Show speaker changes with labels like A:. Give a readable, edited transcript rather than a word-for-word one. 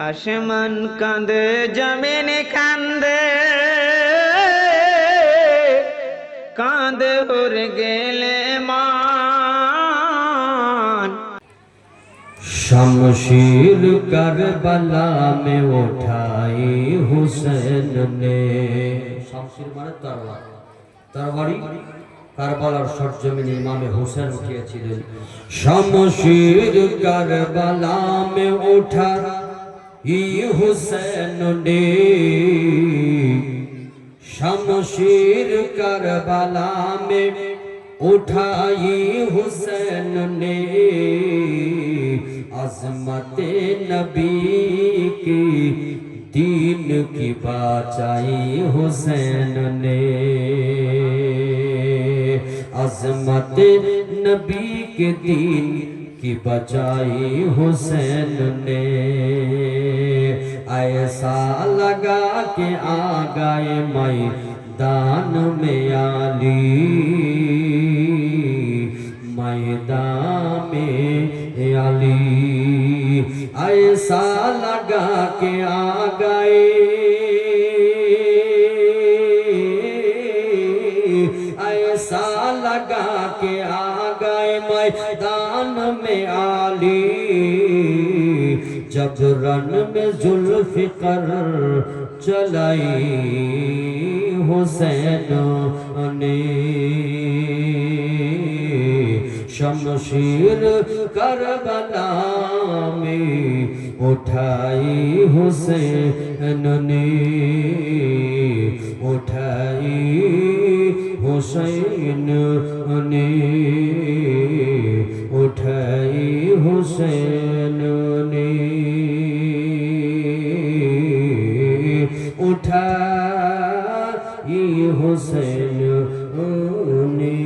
A: আসমান কাঁদে জমিন কান্দে, কাঁদে উড় গেলে মান।
B: शमशीर करबला में उठाई हुसैन ने। शमशीर माने तलवार, तलवारी কারবালার সরজমিনে ইমামে হোসেন উঠিয়েছিলেন। শমশীর কারবালা মে ওঠা ই হুসैन ने, शमशीर करबला में उठाई हुसैन ने, अज़मत नबी की दीन की बचाई हुसैन ने, अज़मत नबी के दीन की बचाई हुसैन ने। ऐसा लगा के आ गए मैदान में आली, मैदान में आली। ऐसा लगा के आ गए, ऐसा लगा के आ गए मैदान में आली। जब रन में जुल्फ़िकर चलाई हुसैन ने, शमशीर करबला में उठाई हुसैन ने, उठाई हुसैन ने, उठाई हुसैन ने, उठाई हुसैन ने।